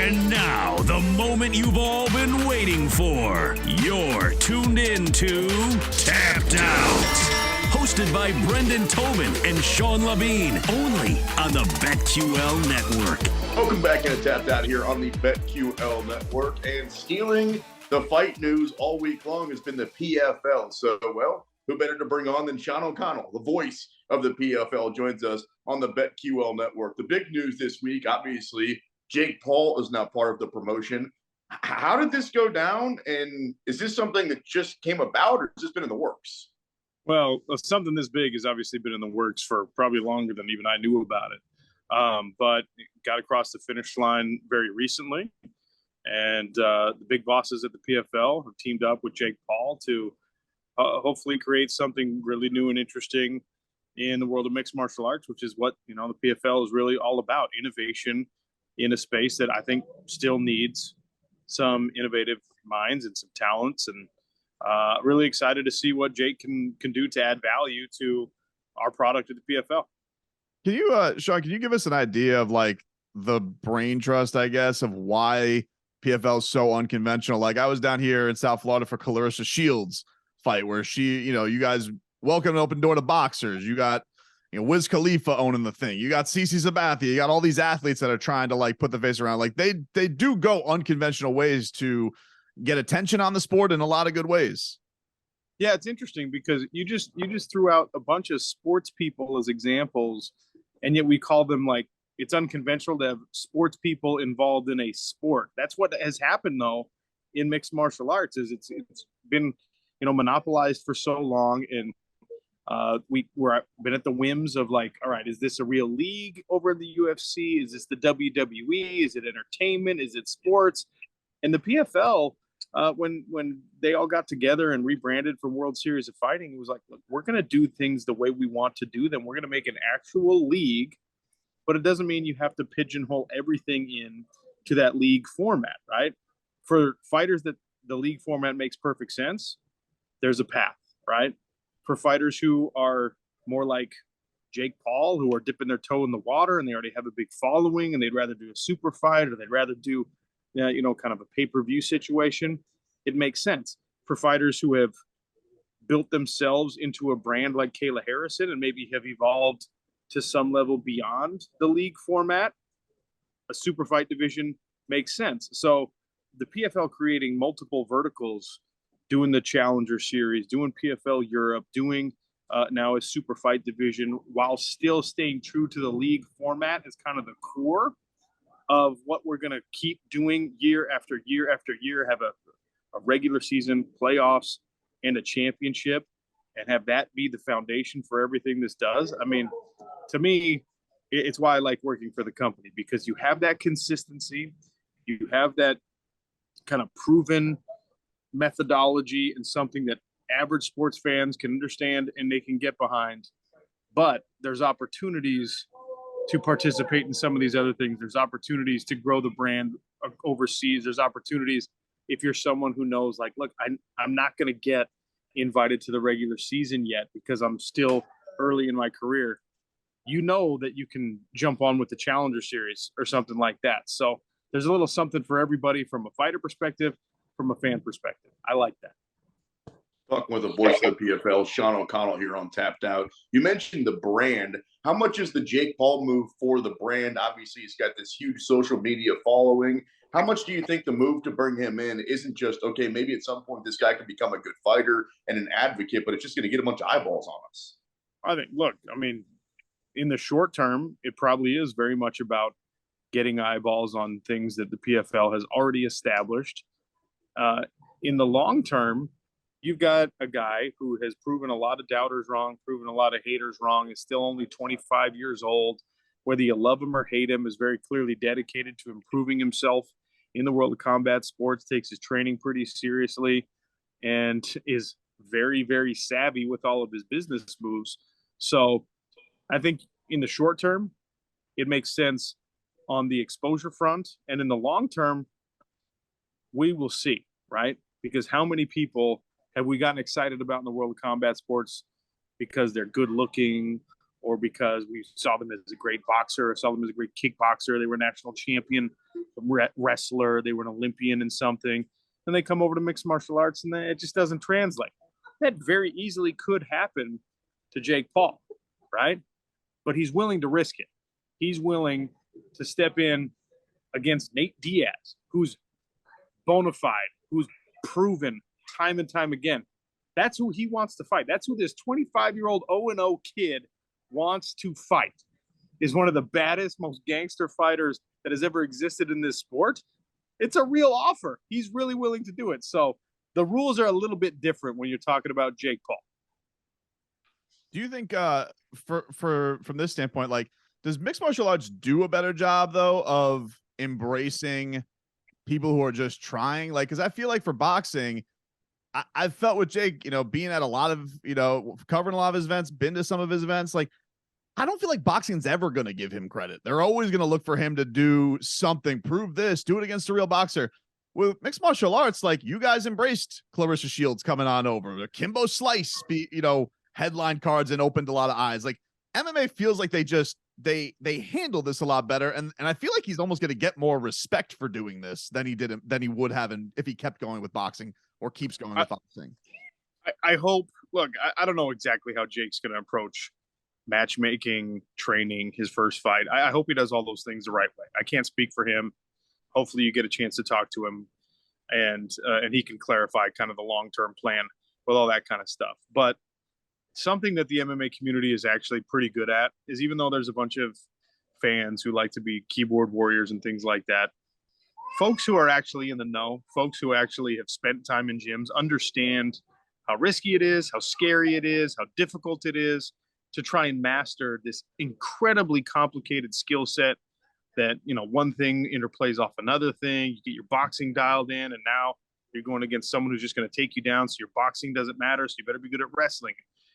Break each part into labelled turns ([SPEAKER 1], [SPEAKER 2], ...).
[SPEAKER 1] And now, the moment you've all been waiting for. You're tuned in to Tapped Out. Hosted by Brendan Tobin and Sean Levine. Only on the BetQL Network.
[SPEAKER 2] Welcome back into Tapped Out here on the BetQL Network. And stealing the fight news all week long has been the PFL. So, well, who better to bring on than Sean O'Connell, the voice of the PFL, joins us on the BetQL Network. The big news this week, obviously, Jake Paul is now part of the promotion. How did this go down? And is this something that just came about, or has this been in the works?
[SPEAKER 3] Well, something this big has obviously been in the works for probably longer than even I knew about it. But got across the finish line very recently. And the big bosses at the PFL have teamed up with Jake Paul to hopefully create something really new and interesting in the world of mixed martial arts, which is what, the PFL is really all about: innovation in a space that I think still needs some innovative minds and some talents. And really excited to see what Jake can do to add value to our product at the PFL.
[SPEAKER 4] Can you, Sean, can you give us an idea of like the brain trust, I guess, of why PFL is so unconventional? Like, I was down here in South Florida for Clarissa Shields' fight where she, you guys welcome an open door to boxers. You got, Wiz Khalifa owning the thing. You got CeCe Sabathia. You got all these athletes that are trying to like put the face around. Like they do go unconventional ways to get attention on the sport in a lot of good ways.
[SPEAKER 3] Yeah, it's interesting because you just threw out a bunch of sports people as examples, and yet we call them like, it's unconventional to have sports people involved in a sport. That's what has happened though in mixed martial arts. Is it's been monopolized for so long, and we've been at the whims of like, all right, is this a real league over in the UFC? Is this the WWE? Is it entertainment? Is it sports? And the PFL, when they all got together and rebranded from World Series of Fighting, it was like, look, we're going to do things the way we want to do them. We're going to make an actual league, but it doesn't mean you have to pigeonhole everything in to that league format, right? For fighters that the league format makes perfect sense, there's a path, right? For fighters who are more like Jake Paul, who are dipping their toe in the water and they already have a big following and they'd rather do a super fight, or they'd rather do kind of a pay-per-view situation, it makes sense. For fighters who have built themselves into a brand like Kayla Harrison and maybe have evolved to some level beyond the league format, a super fight division makes sense. So the PFL creating multiple verticals, doing the Challenger Series, doing PFL Europe, doing now a super fight division, while still staying true to the league format, is kind of the core of what we're going to keep doing year after year after year. Have a regular season, playoffs, and a championship, and have that be the foundation for everything this does. I mean, to me, it's why I like working for the company, because you have that consistency, you have that kind of proven methodology, and something that average sports fans can understand and they can get behind. But there's opportunities to participate in some of these other things. There's opportunities to grow the brand overseas. There's opportunities if you're someone who knows, like, look, I'm not going to get invited to the regular season yet because I'm still early in my career. That you can jump on with the Challenger Series or something like that. So there's a little something for everybody, from a fighter perspective, from a fan perspective. I like that.
[SPEAKER 2] Talking with the voice of the PFL, Sean O'Connell, here on Tapped Out. You mentioned the brand. How much is the Jake Paul move for the brand? Obviously, he's got this huge social media following. How much do you think the move to bring him in isn't just, okay, maybe at some point this guy can become a good fighter and an advocate, but it's just going to get a bunch of eyeballs on us?
[SPEAKER 3] I think, look, in the short term, it probably is very much about getting eyeballs on things that the PFL has already established. In the long term, you've got a guy who has proven a lot of doubters wrong, proven a lot of haters wrong, is still only 25 years old. Whether you love him or hate him, is very clearly dedicated to improving himself in the world of combat sports, takes his training pretty seriously, and is very, very savvy with all of his business moves. So I think in the short term, it makes sense on the exposure front. And in the long term, we will see, right? Because how many people have we gotten excited about in the world of combat sports because they're good looking, or because we saw them as a great boxer, or saw them as a great kickboxer, they were national champion, wrestler, they were an Olympian in something, then they come over to mixed martial arts and then it just doesn't translate. That very easily could happen to Jake Paul, right? But he's willing to risk it. He's willing to step in against Nate Diaz, who's bona fide, who's proven time and time again. That's who he wants to fight. That's who this 25-year-old 0-0 kid wants to fight, is one of the baddest, most gangster fighters that has ever existed in this sport. It's a real offer. He's really willing to do it. So the rules are a little bit different when you're talking about Jake Paul.
[SPEAKER 4] Do you think from this standpoint, like, does mixed martial arts do a better job though of embracing people who are just trying? Like, because I feel like for boxing, I felt with Jake, being at a lot of, covering a lot of his events, been to some of his events, like, I don't feel like boxing's ever going to give him credit. They're always going to look for him to do something, prove this, do it against a real boxer. With mixed martial arts, like, you guys embraced Clarissa Shields coming on over, Kimbo Slice, headline cards and opened a lot of eyes. Like, MMA feels like they handle this a lot better, and I feel like he's almost going to get more respect for doing this than he would have if he kept going with boxing or keeps going with boxing.
[SPEAKER 3] I hope. Look, I don't know exactly how Jake's going to approach matchmaking, training, his first fight. I hope he does all those things the right way. I can't speak for him. Hopefully, you get a chance to talk to him, and he can clarify kind of the long-term plan with all that kind of stuff. But something that the MMA community is actually pretty good at is, even though there's a bunch of fans who like to be keyboard warriors and things like that, folks who are actually in the know, folks who actually have spent time in gyms, understand how risky it is, how scary it is, how difficult it is to try and master this incredibly complicated skill set that, one thing interplays off another thing. You get your boxing dialed in, and now you're going against someone who's just going to take you down. So your boxing doesn't matter. So you better be good at wrestling.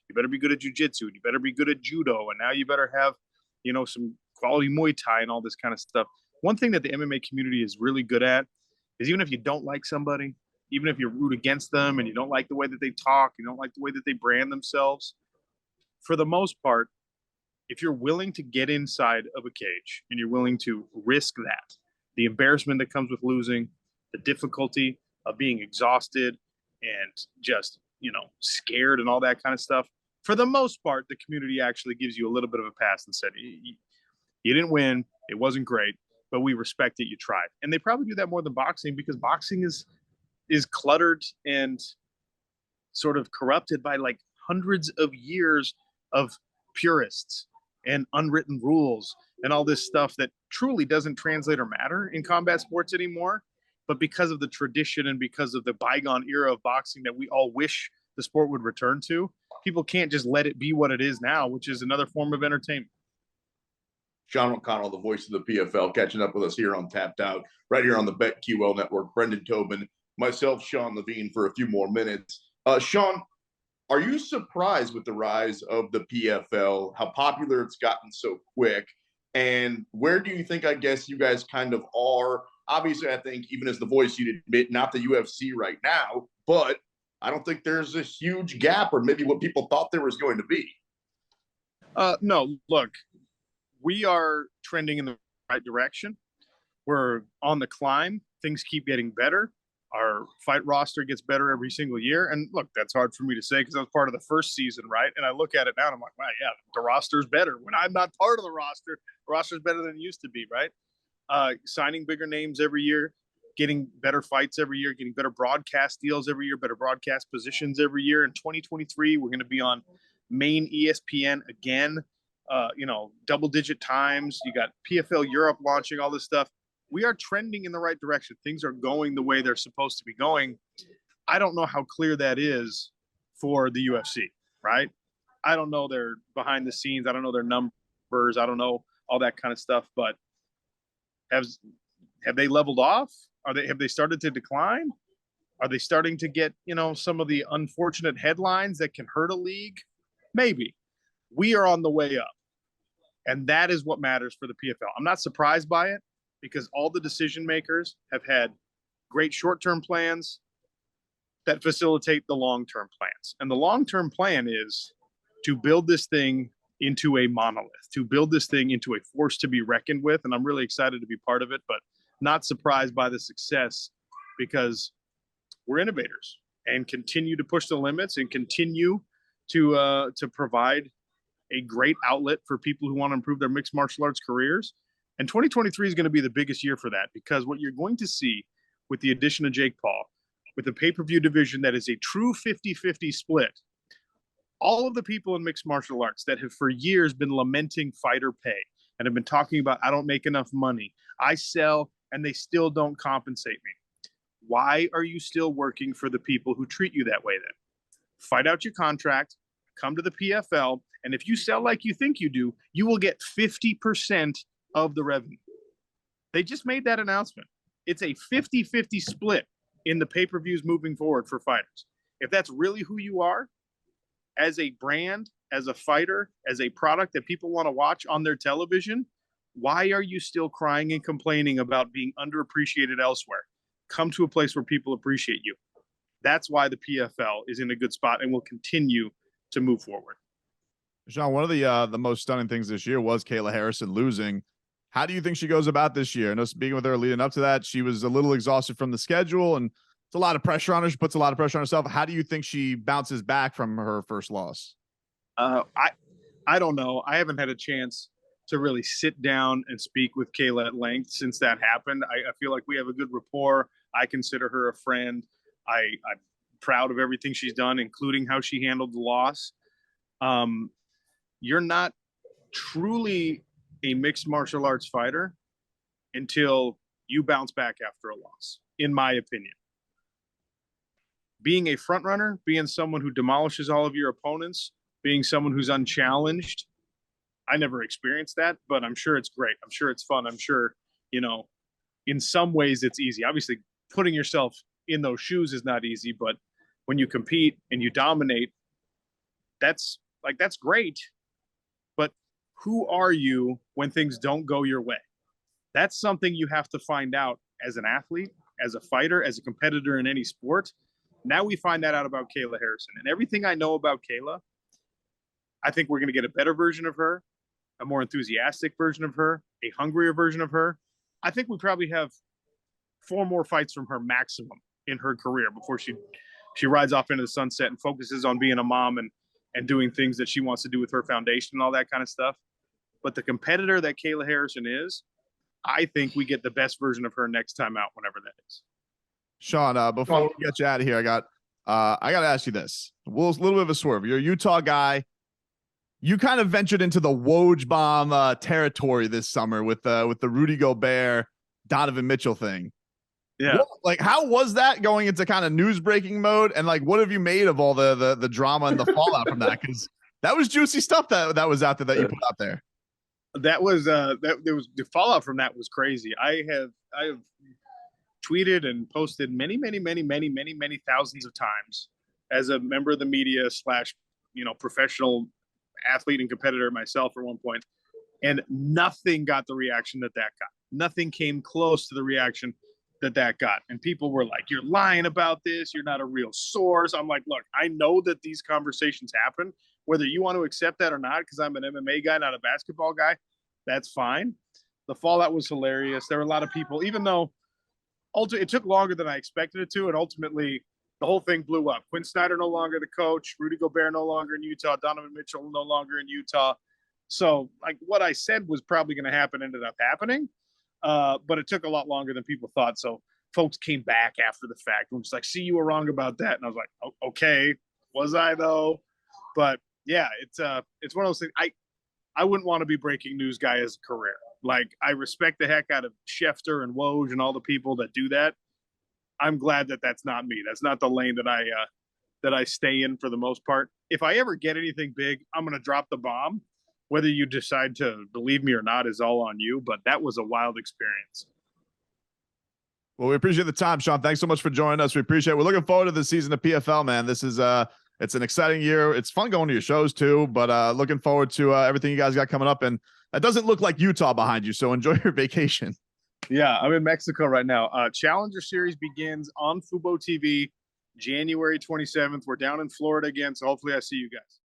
[SPEAKER 3] You better be good at jiu-jitsu. You better be good at judo. And now you better have, some quality Muay Thai and all this kind of stuff. One thing that the MMA community is really good at is, even if you don't like somebody, even if you root against them and you don't like the way that they talk, you don't like the way that they brand themselves, for the most part, if you're willing to get inside of a cage and you're willing to risk that, the embarrassment that comes with losing, the difficulty of being exhausted and just, scared and all that kind of stuff, for the most part, the community actually gives you a little bit of a pass and said, you didn't win, it wasn't great, but we respect it, you tried. And they probably do that more than boxing, because boxing is cluttered and sort of corrupted by like hundreds of years of purists and unwritten rules and all this stuff that truly doesn't translate or matter in combat sports anymore. But because of the tradition and because of the bygone era of boxing that we all wish the sport would return to, people can't just let it be what it is now, which is another form of entertainment.
[SPEAKER 2] Sean O'Connell, the voice of the PFL, catching up with us here on Tapped Out, right here on the BetQL network. Brendan Tobin, myself, Sean Levine, for a few more minutes. Sean, are you surprised with the rise of the PFL, how popular it's gotten so quick? And where do you think, I guess, you guys kind of are? Obviously, I think, even as the voice, you'd admit, not the UFC right now, but I don't think there's a huge gap, or maybe what people thought there was going to be.
[SPEAKER 3] No, look, we are trending in the right direction. We're on the climb. Things keep getting better. Our fight roster gets better every single year. And look, that's hard for me to say because I was part of the first season, right? And I look at it now and I'm like, wow, yeah, the roster's better. When I'm not part of the roster's better than it used to be, right? Signing bigger names every year, getting better fights every year, getting better broadcast deals every year, better broadcast positions every year. In 2023, we're going to be on main ESPN again, double-digit times. You got PFL Europe launching, all this stuff. We are trending in the right direction. Things are going the way they're supposed to be going. I don't know how clear that is for the UFC, right? I don't know their behind the scenes. I don't know their numbers. I don't know all that kind of stuff. But have they leveled off? Have they started to decline? Are they starting to get, some of the unfortunate headlines that can hurt a league? Maybe. We are on the way up. And that is what matters for the PFL. I'm not surprised by it, because all the decision makers have had great short-term plans that facilitate the long-term plans. And the long-term plan is to build this thing into a monolith, to build this thing into a force to be reckoned with. And I'm really excited to be part of it. But not surprised by the success because we're innovators and continue to push the limits and continue to provide a great outlet for people who want to improve their mixed martial arts careers. And 2023 is going to be the biggest year for that, because what you're going to see with the addition of Jake Paul, with the pay-per-view division that is a true 50-50 split, all of the people in mixed martial arts that have for years been lamenting fighter pay and have been talking about, I don't make enough money, I sell and they still don't compensate me. Why are you still working for the people who treat you that way then? Fight out your contract, come to the PFL, and if you sell like you think you do, you will get 50% of the revenue. They just made that announcement. It's a 50-50 split in the pay-per-views moving forward for fighters. If that's really who you are, as a brand, as a fighter, as a product that people want to watch on their television, why are you still crying and complaining about being underappreciated elsewhere? Come to a place where people appreciate you. That's why the PFL is in a good spot and will continue to move forward.
[SPEAKER 4] Sean, one of the most stunning things this year was Kayla Harrison losing. How do you think she goes about this year? I know speaking with her leading up to that, she was a little exhausted from the schedule and it's a lot of pressure on her. She puts a lot of pressure on herself. How do you think she bounces back from her first loss?
[SPEAKER 3] I don't know. I haven't had a chance to really sit down and speak with Kayla at length since that happened. I feel like we have a good rapport. I consider her a friend. I'm proud of everything she's done, including how she handled the loss. You're not truly a mixed martial arts fighter until you bounce back after a loss, in my opinion. Being a front runner, being someone who demolishes all of your opponents, being someone who's unchallenged, I never experienced that, but I'm sure it's great. I'm sure it's fun. I'm sure, in some ways it's easy. Obviously, putting yourself in those shoes is not easy, but when you compete and you dominate, that's great. But who are you when things don't go your way? That's something you have to find out as an athlete, as a fighter, as a competitor in any sport. Now we find that out about Kayla Harrison. And everything I know about Kayla, I think we're going to get a better version of her, a more enthusiastic version of her, a hungrier version of her. I think we probably have 4 more fights from her maximum in her career before she rides off into the sunset and focuses on being a mom and doing things that she wants to do with her foundation and all that kind of stuff. But the competitor that Kayla Harrison is, I think we get the best version of her next time out, whenever that is.
[SPEAKER 4] Sean, before we get you out of here, I got to ask you this. A little bit of a swerve. You're a Utah guy. You kind of ventured into the Woj bomb territory this summer with the Rudy Gobert, Donovan Mitchell thing.
[SPEAKER 3] Yeah.
[SPEAKER 4] How was that going into kind of news breaking mode? And what have you made of all the drama and the fallout from that? Because that was juicy stuff that was out there that you put out there.
[SPEAKER 3] That was the fallout from that was crazy. I have tweeted and posted many thousands of times as a member of the media / professional athlete and competitor myself at one point, and nothing got the reaction that got. Nothing came close to the reaction that got. And people were like, you're lying about this. You're not a real source. I'm like, look, I know that these conversations happen, whether you want to accept that or not, because I'm an MMA guy, not a basketball guy. That's fine. The fallout was hilarious. There were a lot of people, even though it took longer than I expected it to, and ultimately the whole thing blew up. Quinn Snyder no longer the coach, Rudy Gobert no longer in Utah, Donovan Mitchell no longer in Utah. So what I said was probably going to happen ended up happening, but it took a lot longer than people thought. So folks came back after the fact and was like, see, you were wrong about that. And I was like, oh, okay, was I though? But yeah, it's one of those things. I wouldn't want to be breaking news guy as a career. I respect the heck out of Schefter and Woj and all the people that do that. I'm glad that that's not me. That's not the lane that I stay in for the most part. If I ever get anything big, I'm going to drop the bomb. Whether you decide to believe me or not is all on you, but that was a wild experience.
[SPEAKER 4] Well, we appreciate the time, Sean. Thanks so much for joining us. We appreciate it. We're looking forward to the season of PFL, man. This is it's an exciting year. It's fun going to your shows too, but looking forward to everything you guys got coming up. And that doesn't look like Utah behind you, so enjoy your vacation.
[SPEAKER 3] Yeah, I'm in Mexico right now. Challenger Series begins on Fubo TV January 27th. We're down in Florida again, so hopefully I see you guys.